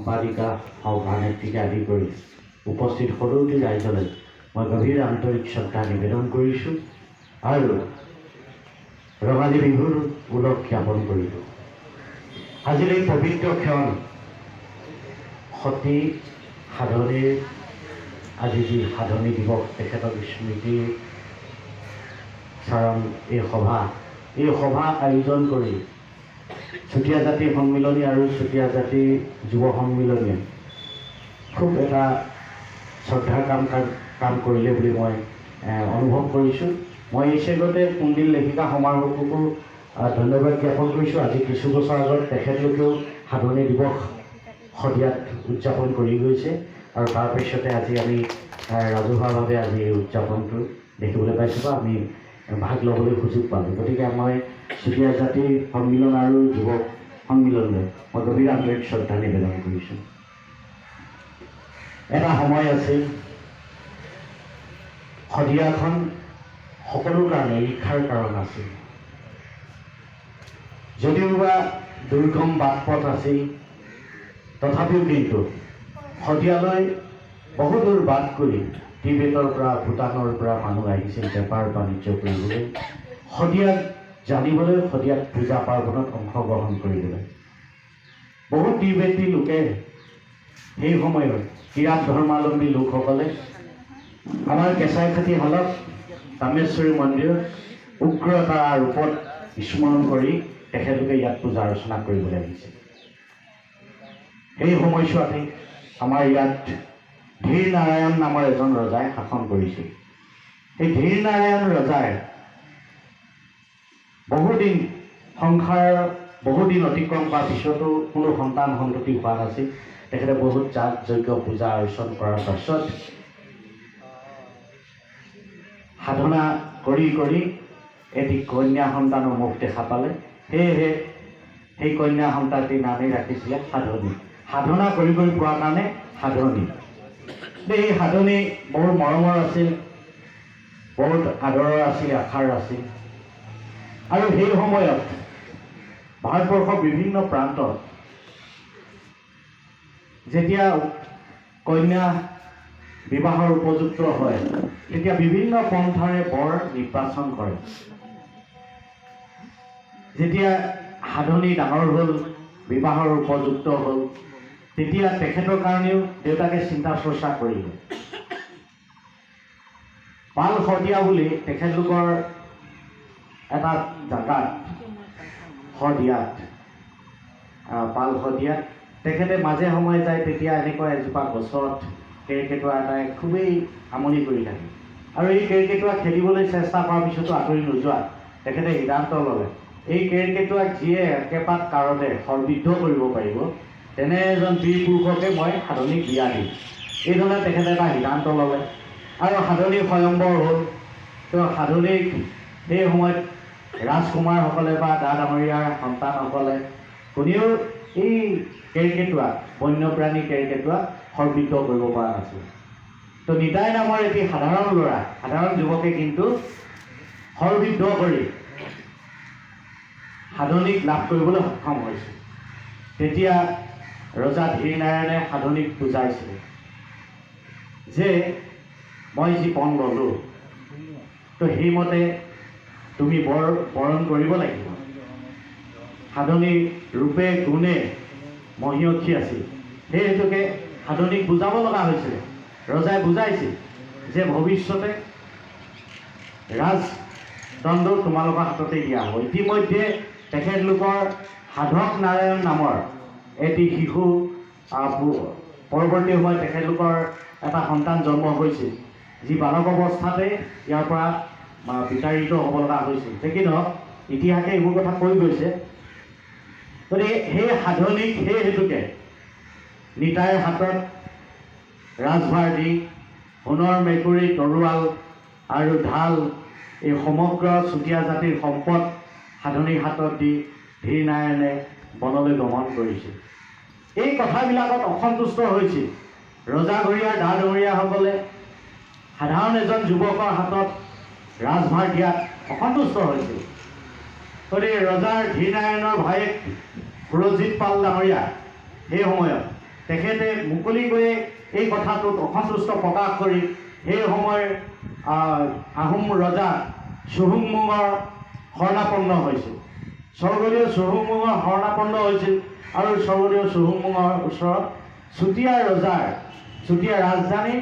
সম্পাদিকা সভানেত্ৰীকে আদি কৰি উপস্থিত সকলোটি ৰাইজলৈ মই গভীৰ আন্তৰিক শ্ৰদ্ধা নিবেদন কৰিছোঁ আৰু ৰঙালী বিহুৰ ওলগ জ্ঞাপন কৰিলোঁ। আজিৰ এই পবিত্ৰ ক্ষণ সতী সাধনীৰ আজি যি সাধনী দিৱস তেখেতক স্মৃতিৰ চাৰণ এই সভা আয়োজন কৰি চুতীয়া জাতি সন্মিলনী আৰু চুতীয়া জাতি যুৱ সন্মিলনীয়ে খুব এটা শ্ৰদ্ধাৰ কাম কৰিলে বুলি মই অনুভৱ কৰিছোঁ। মই এই চেগতে কুণ্ডিল লেখিকা সমাৰোহকো ধন্যবাদ জ্ঞাপন কৰিছোঁ। আজি কিছু বছৰ আগত তেখেতলোকেও সাধনী দিৱস শদিয়াত উদযাপন কৰি গৈছে আৰু তাৰপিছতে আজি আমি ৰাজহুৱাভাৱে আজি এই উদযাপনটো দেখিবলৈ পাইছোঁ বা আমি ভাগ ল'বলৈ সুযোগ পালোঁ। গতিকে মই চুতীয়া জাতি সন্মিলন আৰু যুৱ সন্মিলনলৈ মই গভীৰ আন্তৰিক শ্ৰদ্ধা নিবেদন কৰিছোঁ। এটা সময় আছিল শদিয়াখন সকলোৰ কাৰণে ঈৰ্ষাৰ কাৰণ আছিল। যদিওবা দুৰ্গম বাট পথ আছিল তথাপিও কিন্তু শদিয়ালৈ বহুদূৰ বাট কৰি টিবেটৰ পৰা ভূটানৰ পৰা মানুহ আহিছিল বেপাৰ বাণিজ্য কৰিবলৈ, শদিয়াক জানিবলৈ, শদিয়াত পূজা পাৰ্বণত অংশগ্ৰহণ কৰিবলৈ। বহু টিবেটী লোকে সেই সময়ত কিৰাত ধৰ্মাৱলম্বী লোকসকলে আমাৰ কেঁচাইখাতি হলত কামেশ্বৰী মন্দিৰত উগ্ৰতা ৰূপত স্মৰণ কৰি তেখেতলোকে ইয়াত পূজা অৰ্চনা কৰিবলৈ আহিছিল। সেই সময়ছোৱাতে আমাৰ ইয়াত ধীৰ নাৰায়ণ নামৰ এজন ৰজাই শাসন কৰিছিল। সেই ধীৰ নাৰায়ণ ৰজাই বহুদিন অতিক্ৰম কৰাৰ পিছতো কোনো সন্তান সন্ততি হোৱা নাছিল। তেখেতে বহুত যাগ যজ্ঞ পূজা অৰ্চন কৰাৰ পাছত সাধনা কৰি কৰি এটি কন্যা সন্তানৰ মুখ দেখা পালে। সেয়েহে সেই কন্যা সন্তানটিৰ নামেই ৰাখিছিলে সাধনী। সাধনা কৰি পোৱাৰ কাৰণে সাধনী। এই সাধনী বহুত মৰমৰ আছিল, বহুত আদৰৰ আছিল, আশাৰ আছিল। আৰু সেই সময়ত ভাৰতবৰ্ষৰ বিভিন্ন প্ৰান্তত যেতিয়া কন্যা বিবাহৰ উপযুক্ত হয় তেতিয়া বিভিন্ন পন্থাৰে বৰ নিৰ্বাচন কৰে। যেতিয়া সাধনী ডাঙৰ হ'ল, বিবাহৰ উপযুক্ত হ'ল, তেতিয়া তেখেতৰ কাৰণেও দেউতাকে চিন্তা চৰ্চা কৰিলে। পাল শদিয়া বুলি তেখেতলোকৰ এটা জাগাত শদিয়াত পাল শদিয়াত তেখেতে মাজে সময়ে যায়। তেতিয়া এনেকুৱা এজোপা গছত কেৰ্কেটুৱা এটাই খুবেই আমনি কৰি থাকে আৰু এই কেৰ্কেটুৱা খেলিবলৈ চেষ্টা কৰাৰ পিছতো আঁতৰি নোযোৱাত তেখেতে সিদ্ধান্ত ল'লে এই কেৰ্কেটুৱাক যিয়ে একেপাত কাৰতে সৰ্বিদ্ধ কৰিব পাৰিব তেনে এজন বীৰ পুৰুষকে মই সাধনীক বিয়া দিম। এইধৰণে তেখেতে এটা সিদ্ধান্ত ল'লে আৰু সাধনী স্বয়ম্বৰ হ'ল। তেওঁ সাধনীক সেই সময়ত ৰাজকুমাৰসকলে বা ডা ডাঙৰীয়াৰ সন্তানসকলে কোনেও এই কেৰ্কেটুৱা বন্যপ্ৰাণী কেৰ্কেটুৱা সৰ্বিদ্ধ কৰিব পৰা নাছিল। তো নিতাই নামৰ এটি সাধাৰণ ল'ৰা, সাধাৰণ যুৱকে কিন্তু সৰ্বিদ্ধ কৰি সাধনীক লাভ কৰিবলৈ সক্ষম হৈছিল। তেতিয়া ৰজা ধীৰ নাৰায়ণে সাধনীক বুজাইছিলে যে মই যি পণ ল'লোঁ তো সেইমতে তুমি বৰণ কৰিব লাগিব। সাধনী ৰূপে গুণে মহীয়সী আছিল। সেই হেতুকে সাধনীক বুজাব লগা হৈছিলে। ৰজাই বুজাইছিল যে ভৱিষ্যতে ৰাজদণ্ড তোমালোকৰ হাততে দিয়া হ'ব। ইতিমধ্যে তেখেতলোকৰ সাধক নাৰায়ণ নামৰ এটি শিশু পৰৱৰ্তী সময়ত তেখেতলোকৰ এটা সন্তান জন্ম হৈছিল, যি বালক অৱস্থাতে ইয়াৰ পৰা বিতাড়িত হ'ব লগা হৈছিল। যে কি নহওক ইতিহাসে এইবোৰ কথা কৈ গৈছে। গতিকে সেই সাধনীক সেই হেতুকে নিতাইৰ হাতত ৰাজভাৰ দি সোণৰ মেকুৰী, তৰোৱাল আৰু ঢাল এই সমগ্ৰ চুতীয়া জাতিৰ সম্পদ সাধনীৰ হাতত দি ধীৰ নাৰায়ণে বনলৈ গমন কৰিছিল। এই কথাবিলাকত অসন্তুষ্ট হৈছিল ৰজাঘৰীয়া ডা ডাঙৰীয়াসকলে। সাধাৰণ এজন যুৱকৰ হাতত ৰাজভাৰ দিয়াত অসন্তুষ্ট হৈছিল। গতিকে ৰজাৰ ধীৰ নাৰায়ণৰ ভায়েক সুৰজিৎ পাল ডাঙৰীয়া সেই সময়ত তেখেতে মুকলিকৈ এই কথাটোত অসন্তুষ্ট প্ৰকাশ কৰি সেই সময়ৰ আহোম ৰজা চুহুংমুঙৰ শৰণাপন্ন হৈছিল। স্বৰ্গদেউ চুহুংমুঙৰ শৰণাপন্ন হৈছিল আৰু স্বৰ্গদেউ চুহুংমুঙৰ ওচৰত চুতীয়া ৰাজধানী